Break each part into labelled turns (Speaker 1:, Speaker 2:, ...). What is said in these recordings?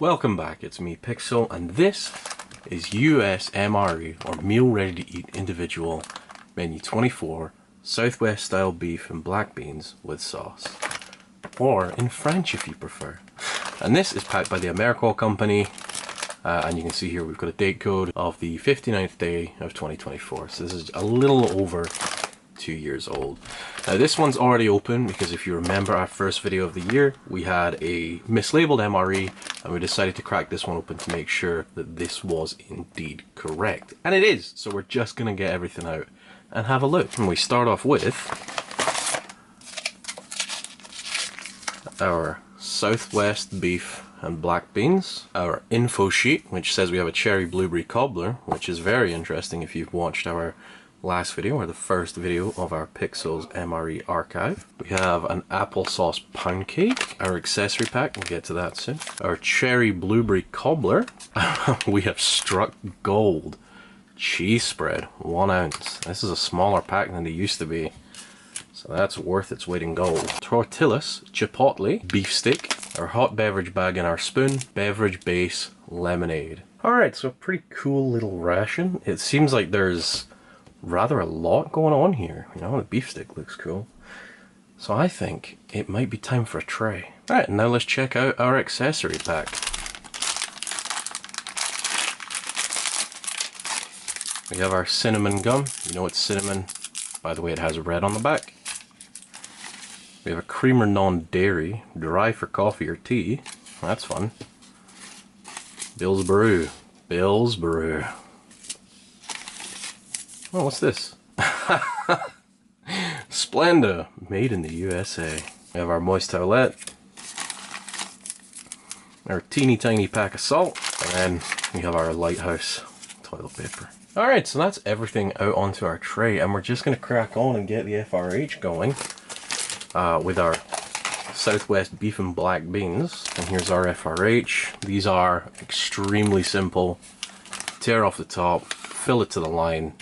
Speaker 1: Welcome back, it's me Pixel, and this is US MRE, or Meal Ready to Eat Individual, Menu 24, Southwest style beef and black beans with sauce. Or in French if you prefer. And this is packed by the MRE company, and you can see here we've got a date code of the 59th day of 2024, so this is a little over 2 years old. Now this one's already open because if you remember our first video of the year, we had a mislabeled MRE and we decided to crack this one open to make sure that this was indeed correct. And it is, so we're just gonna get everything out and have a look. And we start off with our Southwest beef and black beans, our info sheet which says we have a cherry blueberry cobbler, which is very interesting if you've watched our last video, or the first video of our Pixels MRE archive. We have an applesauce pound cake, our accessory pack, we'll get to that soon. Our cherry blueberry cobbler, we have struck gold cheese spread, 1 ounce. This is a smaller pack than they used to be, so that's worth its weight in gold. Tortillas, chipotle, beef stick, our hot beverage bag and our spoon, beverage base, lemonade. Alright, so pretty cool little ration. It seems like there's rather a lot going on here. You know, the beef stick looks cool. So I think it might be time for a tray. Alright, now let's check out our accessory pack. We have our cinnamon gum. You know it's cinnamon. By the way, it has red on the back. We have a creamer non-dairy, dry for coffee or tea. That's fun. Bill's Brew. Bill's Brew. Oh, what's this? Splenda, made in the USA. We have our moist towelette, our teeny tiny pack of salt, and then we have our Lighthouse toilet paper. Alright, so that's everything out onto our tray, and we're just going to crack on and get the FRH going with our Southwest beef and black beans. And here's our FRH. These are extremely simple. Tear off the top, fill it to the line,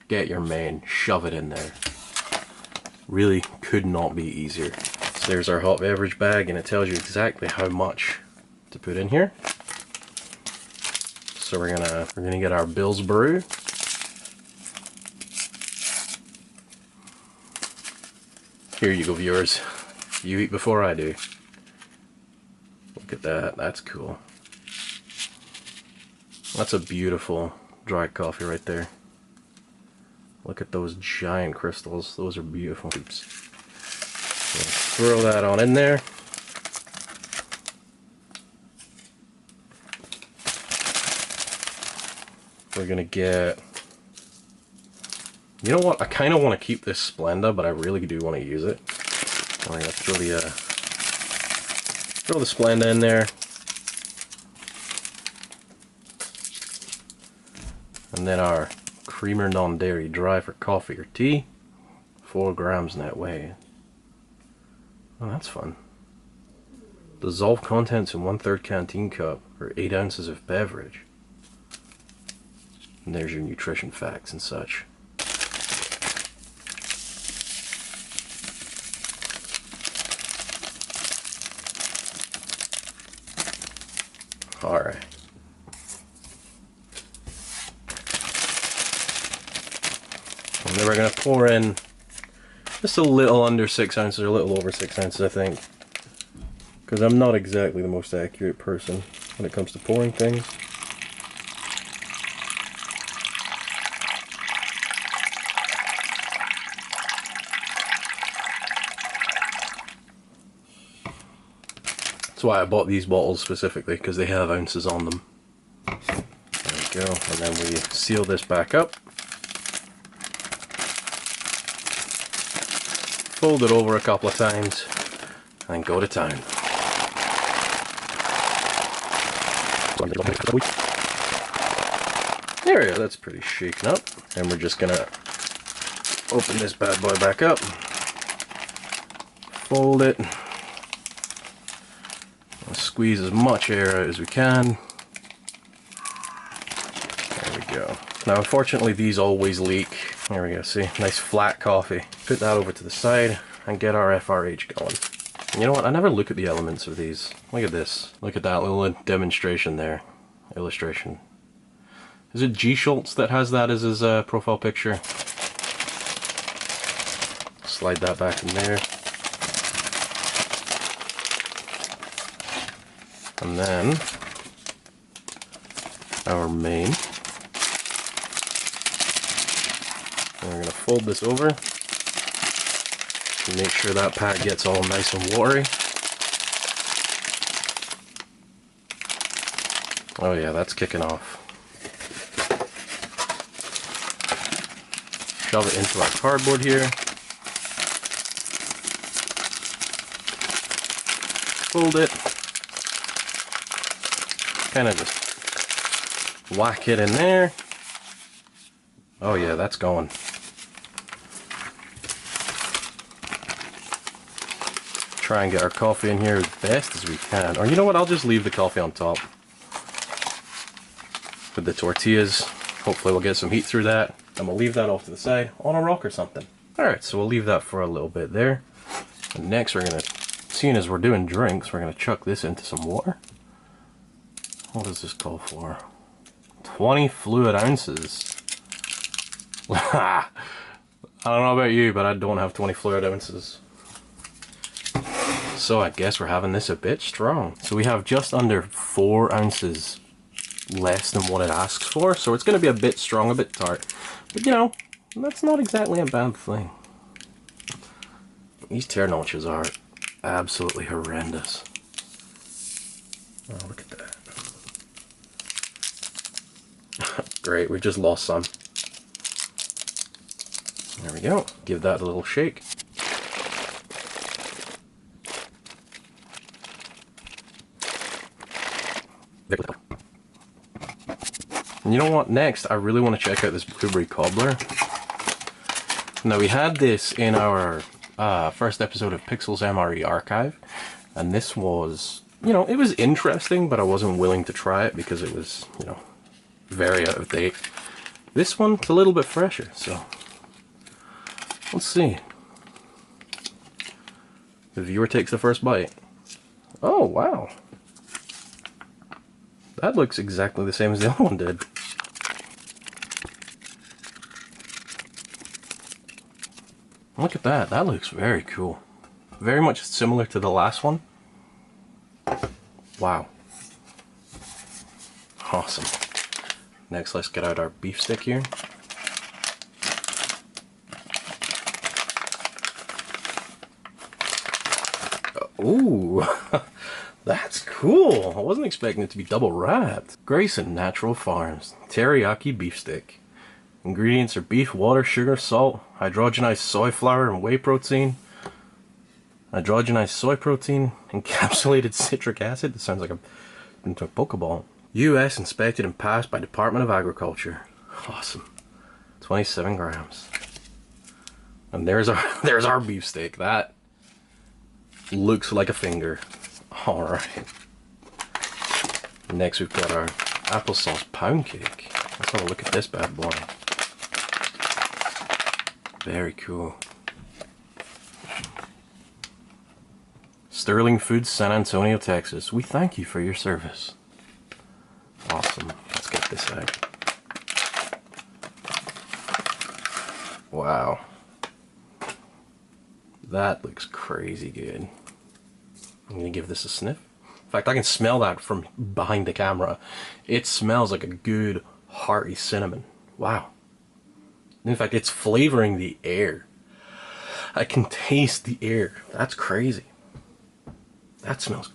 Speaker 1: get your main, shove it in there. Really could not be easier. So there's our hot beverage bag, and it tells you exactly how much to put in here. So we're gonna get our Bill's Brew. Here you go, viewers. You eat before I do. Look at that, that's cool. That's a beautiful dry coffee right there. Look at those giant crystals, those are beautiful. Oops. So throw that on in there. We're gonna get, you know what, I kind of want to keep this Splenda, but I really do want to use it. I'm gonna throw the Splenda in there. And then our creamer non-dairy, dry for coffee or tea, 4 grams net weight. Oh, that's fun. Dissolve contents in 1/3 canteen cup, or 8 ounces of beverage. And there's your nutrition facts and such. Alright. And then we're going to pour in just a little under 6 ounces, or a little over 6 ounces, I think. Because I'm not exactly the most accurate person when it comes to pouring things. That's why I bought these bottles specifically, because they have ounces on them. There we go, and then we seal this back up. Fold it over a couple of times, and go to town. There we go, that's pretty shaken up. And we're just gonna open this bad boy back up. Fold it. Squeeze as much air out as we can. There we go. Now unfortunately these always leak. There we go, see, nice flat coffee. Put that over to the side and get our FRH going. You know what? I never look at the elements of these. Look at this. Look at that little demonstration there. Illustration. Is it G. Schultz that has that as his profile picture? Slide that back in there. And then our main. And we're going to fold this over and make sure that pad gets all nice and watery. Oh yeah, that's kicking off. Shove it into our cardboard here. Fold it. Kind of just whack it in there. Oh yeah, that's going. Try and get our coffee in here as best as we can. Or you know what, I'll just leave the coffee on top. With the tortillas, hopefully we'll get some heat through that. And we'll leave that off to the side on a rock or something. Alright, so we'll leave that for a little bit there. And next we're going to, seeing as we're doing drinks, we're going to chuck this into some water. What does this call for? 20 fluid ounces. I don't know about you, but I don't have 20 fluid ounces. So I guess we're having this a bit strong. So we have just under 4 ounces less than what it asks for. So it's going to be a bit strong, a bit tart. But you know, that's not exactly a bad thing. These tear notches are absolutely horrendous. Oh, look at that. Great, we just lost some. There we go. Give that a little shake. And you know what? Next, I really want to check out this blueberry cobbler. Now, we had this in our first episode of Pixel's MRE Archive, and this was, you know, it was interesting, but I wasn't willing to try it because it was, you know, very out of date. This one's a little bit fresher, so let's see. The viewer takes the first bite. Oh, wow. That looks exactly the same as the other one did. Look at that. That looks very cool. Very much similar to the last one. Wow. Awesome. Next, let's get out our beef stick here. Ooh, that's cool. I wasn't expecting it to be double wrapped. Grayson Natural Farms teriyaki beef stick. Ingredients are beef, water, sugar, salt, hydrogenized soy flour, and whey protein. Hydrogenized soy protein, encapsulated citric acid. This sounds like into a Pokeball. U.S. inspected and passed by Department of Agriculture. Awesome. 27 grams. And there's our beef steak. That looks like a finger. All right. Next we've got our applesauce pound cake. Let's have a look at this bad boy. Very cool. Sterling Foods, San Antonio, Texas. We thank you for your service. Awesome. Let's get this out. Wow. That looks crazy good. I'm gonna give this a sniff. In fact, I can smell that from behind the camera. It smells like a good, hearty cinnamon. Wow. In fact, it's flavoring the air. I can taste the air. That's crazy. That smells...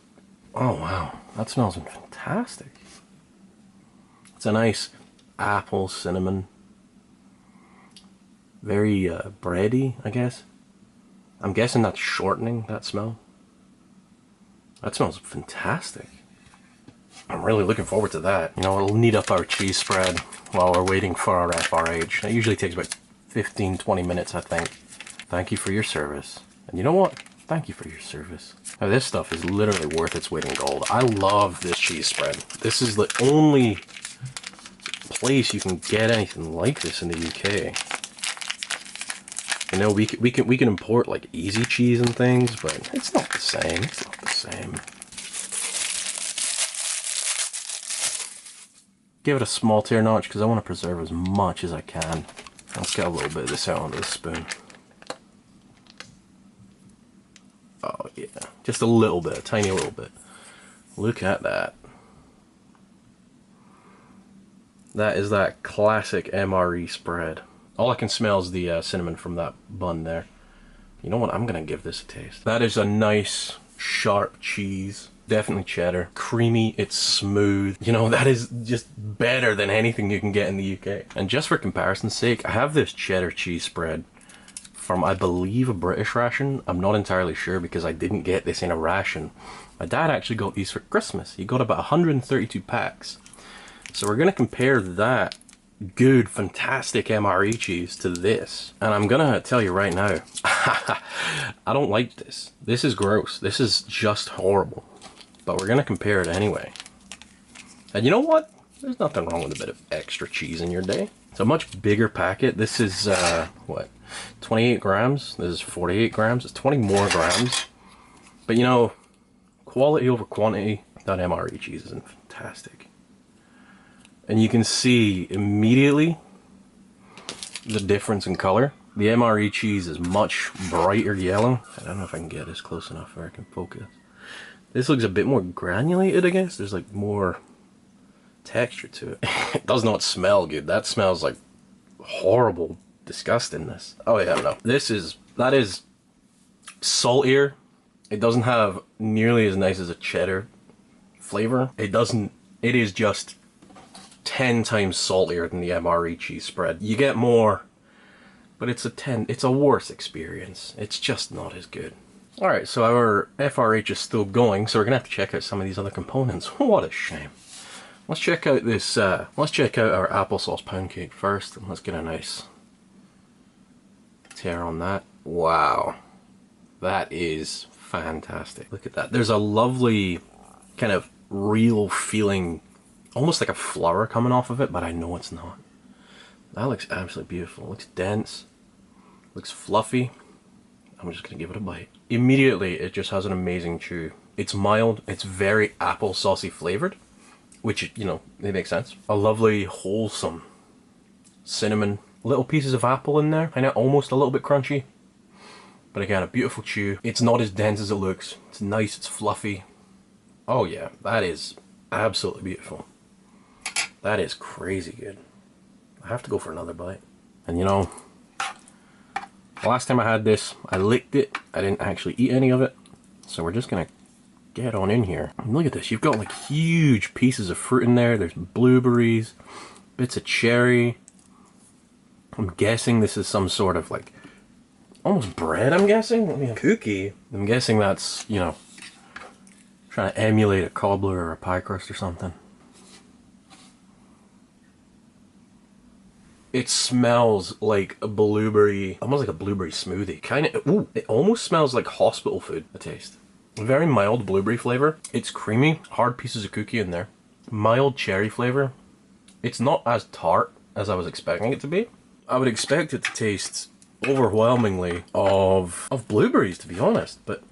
Speaker 1: Oh, wow. That smells fantastic. It's a nice apple cinnamon. Very bready, I guess. I'm guessing that's shortening that smell. That smells fantastic. I'm really looking forward to that. You know, it'll knead up our cheese spread while we're waiting for our FRH. It usually takes about 15-20 minutes, I think. Thank you for your service. And you know what? Thank you for your service. Now, this stuff is literally worth its weight in gold. I love this cheese spread. This is the only place you can get anything like this in the UK. You know, we can import like easy cheese and things, but it's not the same. It's not the same. Give it a small tier notch because I want to preserve as much as I can. Let's get a little bit of this out onto the spoon. Oh yeah, just a little bit, a tiny little bit. Look at that. That is that classic MRE spread. All I can smell is the cinnamon from that bun there. You know what? I'm gonna give this a taste. That is a nice, sharp cheese. Definitely cheddar. Creamy, it's smooth. You know, that is just better than anything you can get in the UK. And just for comparison's sake, I have this cheddar cheese spread from, I believe, a British ration. I'm not entirely sure because I didn't get this in a ration. My dad actually got these for Christmas. He got about 132 packs. So we're gonna compare that good, fantastic MRE cheese to this. And I'm gonna tell you right now, I don't like this. This is gross. This is just horrible. But we're gonna compare it anyway. And you know what? There's nothing wrong with a bit of extra cheese in your day. It's a much bigger packet. This is, what? 28 grams. This is 48 grams. It's 20 more grams. But you know, quality over quantity, that MRE cheese is fantastic. And you can see immediately the difference in color. The MRE cheese is much brighter yellow. I don't know if I can get this close enough where I can focus. This looks a bit more granulated, I guess. There's like more texture to it. It does not smell good. That smells like horrible disgustingness. Oh yeah, no. That is saltier. It doesn't have nearly as nice as a cheddar flavor. It is just 10 times saltier than the MRE cheese spread. You get more, but it's a worse experience. It's just not as good. Alright, so our FRH is still going, so we're gonna have to check out some of these other components. What a shame. Let's check out this, let's check out our applesauce pound cake first, and let's get a nice tear on that. Wow. That is fantastic. Look at that. There's a lovely kind of real feeling, almost like a flower coming off of it, but I know it's not. That looks absolutely beautiful. It looks dense, looks fluffy. I'm just gonna give it a bite. Immediately, it just has an amazing chew. It's mild, it's very applesaucey flavored, which, you know, it makes sense. A lovely, wholesome cinnamon, little pieces of apple in there. I know, almost a little bit crunchy, but again, a beautiful chew. It's not as dense as it looks. It's nice, it's fluffy. Oh yeah, that is absolutely beautiful. That is crazy good. I have to go for another bite. And you know, the last time I had this, I licked it. I didn't actually eat any of it. So we're just gonna get on in here. And look at this, you've got like huge pieces of fruit in there. There's blueberries, bits of cherry. I'm guessing this is some sort of like, almost bread, I'm guessing? I mean, a cookie. I'm guessing that's, you know, trying to emulate a cobbler or a pie crust or something. It smells like a blueberry, almost like a blueberry smoothie. Kind of, ooh, it almost smells like hospital food, a taste. Very mild blueberry flavor. It's creamy, hard pieces of cookie in there. Mild cherry flavor. It's not as tart as I was expecting it to be. I would expect it to taste overwhelmingly of blueberries, to be honest, but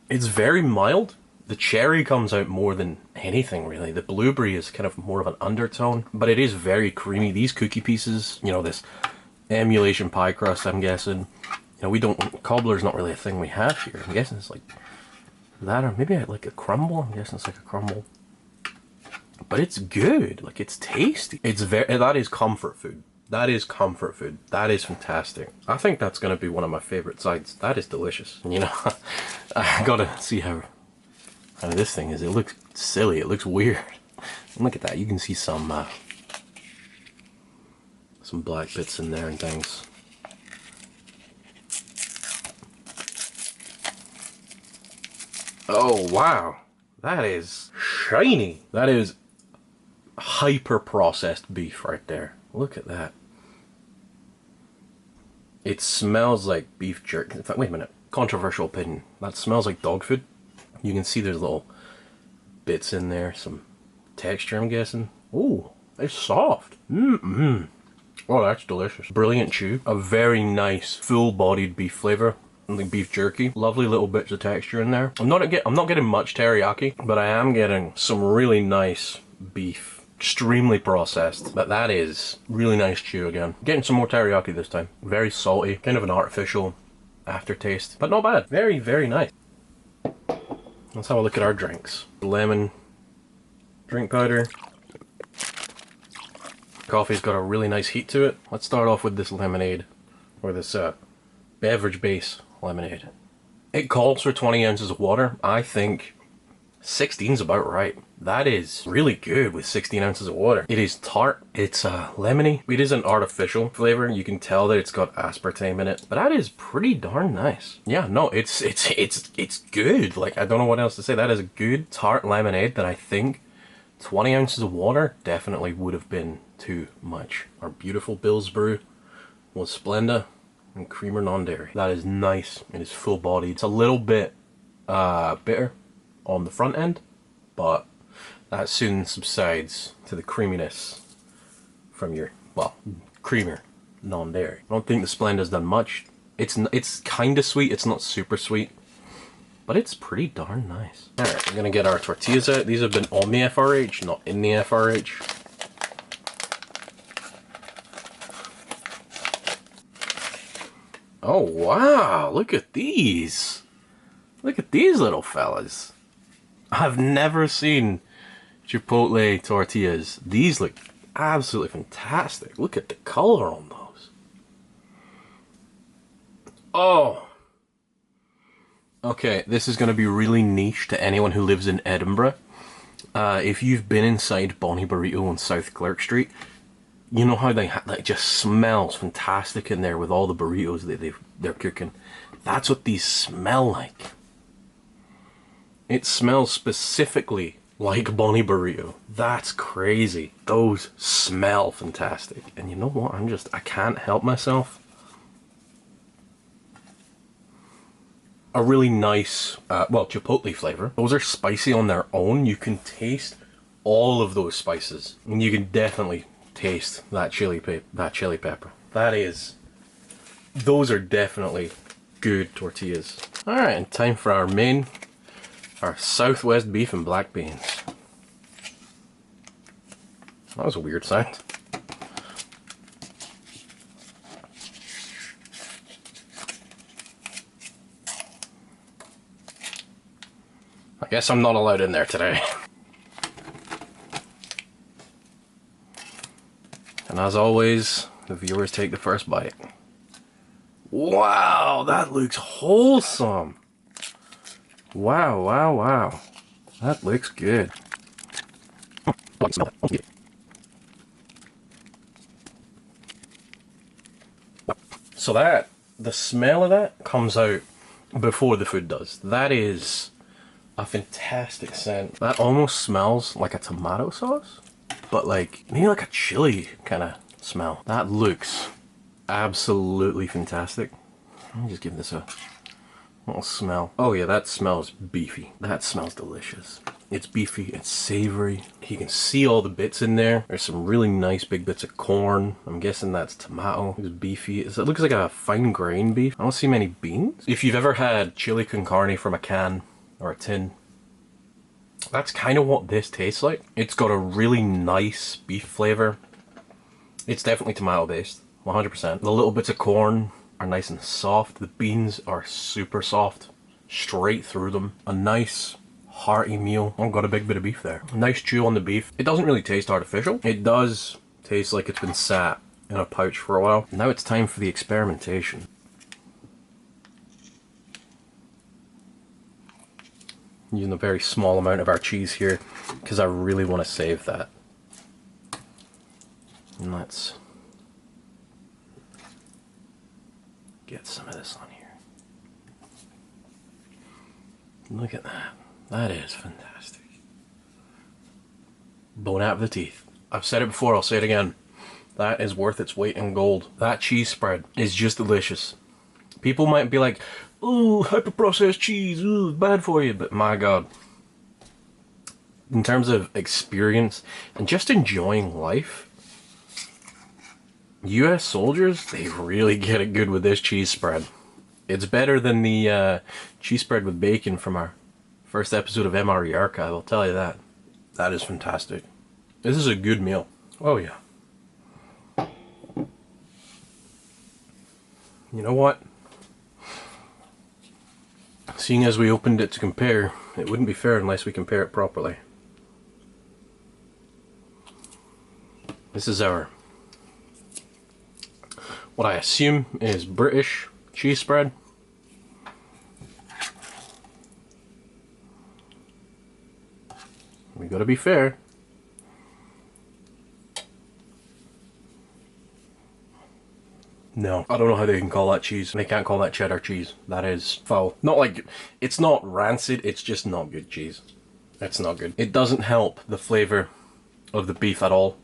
Speaker 1: it's very mild. The cherry comes out more than anything, really. The blueberry is kind of more of an undertone, but it is very creamy. These cookie pieces, you know, this emulation pie crust, I'm guessing. You know, cobbler's not really a thing we have here. I'm guessing it's like that, or maybe like a crumble. I'm guessing it's like a crumble. But it's good. Like, it's tasty. That is comfort food. That is comfort food. That is fantastic. I think that's going to be one of my favorite sides. That is delicious. You know, I gotta see how this thing is. It looks silly. It looks weird. And look at that. You can see some black bits in there and things. Oh, wow. That is shiny. That is hyper processed beef right there. Look at that. It smells like beef jerky. In fact, wait a minute. Controversial opinion. That smells like dog food. You can see there's little bits in there, some texture, I'm guessing. Ooh, it's soft. Oh, that's delicious. Brilliant chew. A very nice, full-bodied beef flavor. Like beef jerky. Lovely little bits of texture in there. I'm not getting much teriyaki, but I am getting some really nice beef. Extremely processed, but that is really nice chew again. Getting some more teriyaki this time. Very salty, kind of an artificial aftertaste, but not bad. Very, very nice. Let's have a look at our drinks. Lemon drink powder. Coffee's got a really nice heat to it. Let's start off with this lemonade, or this beverage base lemonade. It calls for 20 ounces of water. I think 16's about right. That is really good with 16 ounces of water. It is tart. It's lemony. It is an artificial flavor. You can tell that it's got aspartame in it, but that is pretty darn nice. Yeah, no, it's good. Like, I don't know what else to say. That is a good tart lemonade that I think 20 ounces of water definitely would have been too much. Our beautiful Bill's Brew was Splenda and creamer non-dairy. That is nice. It is full bodied. It's a little bit bitter on the front end, but that soon subsides to the creaminess from your, well, creamer non-dairy. I don't think the Splenda's done much. It's kind of sweet. It's not super sweet, but it's pretty darn nice. Alright, we're gonna get our tortillas out. These have been on the FRH, not in the FRH. Oh wow, look at these. Look at these little fellas. I've never seen Chipotle tortillas. These look absolutely fantastic. Look at the color on those. Oh. Okay, this is going to be really niche to anyone who lives in Edinburgh. If you've been inside Bonnie Burrito on South Clerk Street, you know how it just smells fantastic in there with all the burritos that they're cooking. That's what these smell like. It smells specifically like Bonnie Burrito. That's crazy. Those smell fantastic. And you know what? I can't help myself. A really nice, well, chipotle flavor. Those are spicy on their own. You can taste all of those spices. And you can definitely taste that chili pepper. Those are definitely good tortillas. Alright, and time for our main. Our Southwest beef and black beans. That was a weird sound. I guess I'm not allowed in there today. And as always, the viewers take the first bite. Wow, that looks wholesome. Wow, wow, wow. That looks good. Oh, I can smell it. So the smell of that comes out before the food does. That is a fantastic scent. That almost smells like a tomato sauce, but like, maybe like a chili kind of smell. That looks absolutely fantastic. Let me just give this a little smell. Oh yeah, that smells beefy. That smells delicious. It's beefy, it's savory. You can see all the bits in there. There's some really nice big bits of corn. I'm guessing that's tomato. It's beefy. It looks like a fine grain beef. I don't see many beans. If you've ever had chili con carne from a can or a tin, that's kind of what this tastes like. It's got a really nice beef flavor. It's definitely tomato based, 100%. The little bits of corn are nice and soft. The beans are super soft, straight through them. A nice hearty meal. I've got a big bit of beef there. Nice chew on the beef. It doesn't really taste artificial. It does taste like it's been sat in a pouch for a while. Now it's time for the experimentation. Using a very small amount of our cheese here because I really want to save that. And let's get some of this on here. Look at that. That is fantastic. Bone out of the teeth. I've said it before, I'll say it again. That is worth its weight in gold. That cheese spread is just delicious. People might be like, ooh, hyper-processed cheese, ooh, bad for you. But my God. In terms of experience and just enjoying life, US soldiers, they really get it good with this cheese spread. It's better than the cheese spread with bacon from our first episode of MRE Archive, I'll tell you that. That is fantastic. This is a good meal. Oh yeah. You know what? Seeing as we opened it to compare, it wouldn't be fair unless we compare it properly. This is our, what I assume is British cheese spread. We gotta be fair. No, I don't know how they can call that cheese. They can't call that cheddar cheese. That is foul. Not like, it's not rancid, it's just not good cheese. It's not good. It doesn't help the flavour of the beef at all.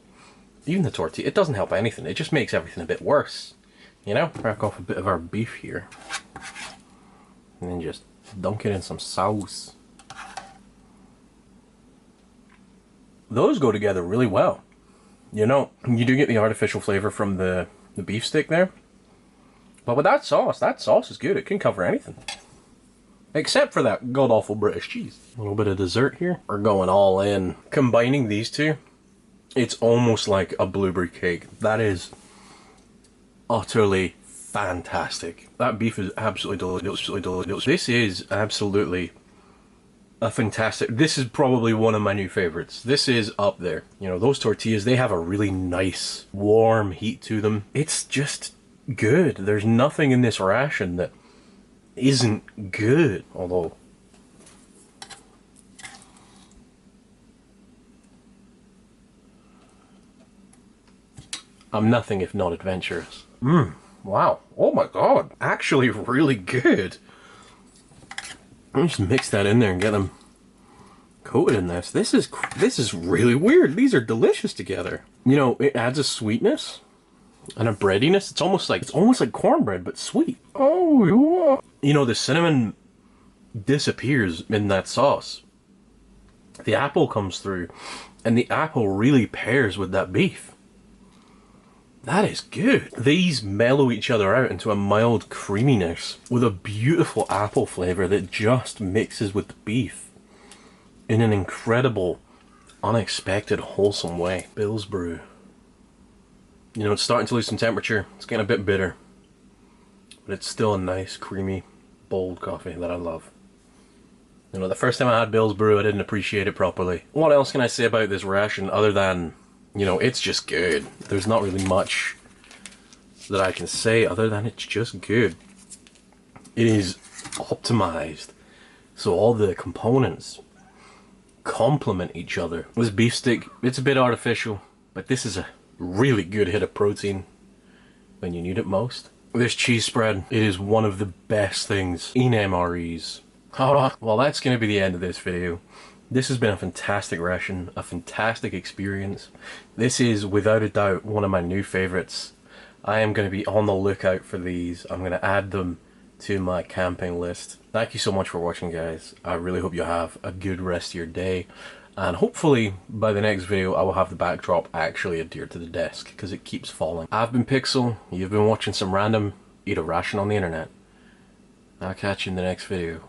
Speaker 1: Even the tortilla, it doesn't help anything. It just makes everything a bit worse. You know? Crack off a bit of our beef here. And then just dunk it in some sauce. Those go together really well. You know, you do get the artificial flavour from the beef stick there. But with that sauce is good. It can cover anything. Except for that god-awful British cheese. A little bit of dessert here. We're going all in. Combining these two, it's almost like a blueberry cake. That is utterly fantastic. That beef is absolutely delicious. This is absolutely a fantastic. This is probably one of my new favorites. This is up there. You know, those tortillas, they have a really nice warm heat to them. It's just good. There's nothing in this ration that isn't good. Although I'm nothing if not adventurous. Wow. Oh my god. Actually really good. Let me just mix that in there and get them coated in this. This is really weird. These are delicious together. You know, it adds a sweetness and a breadiness. It's almost like cornbread, but sweet. Oh, you know, the cinnamon disappears in that sauce. The apple comes through, and the apple really pairs with that beef. That is good. These mellow each other out into a mild creaminess with a beautiful apple flavour that just mixes with the beef in an incredible, unexpected, wholesome way. Bill's Brew. You know, it's starting to lose some temperature. It's getting a bit bitter. But it's still a nice, creamy, bold coffee that I love. You know, the first time I had Bill's Brew, I didn't appreciate it properly. What else can I say about this ration other than, you know, it's just good. There's not really much that I can say other than it's just good. It is optimized so all the components complement each other. This beef stick, it's a bit artificial, but this is a really good hit of protein when you need it most. This cheese spread, it is one of the best things in MREs. Well, that's going to be the end of this video. This has been a fantastic ration, a fantastic experience. This is without a doubt one of my new favorites. I am going to be on the lookout for these. I'm going to add them to my camping list. Thank you so much for watching, guys. I really hope you have a good rest of your day. And hopefully by the next video I will have the backdrop actually adhered to the desk, because it keeps falling. I've been Pixel. You've been watching some random eat a ration on the internet. I'll catch you in the next video.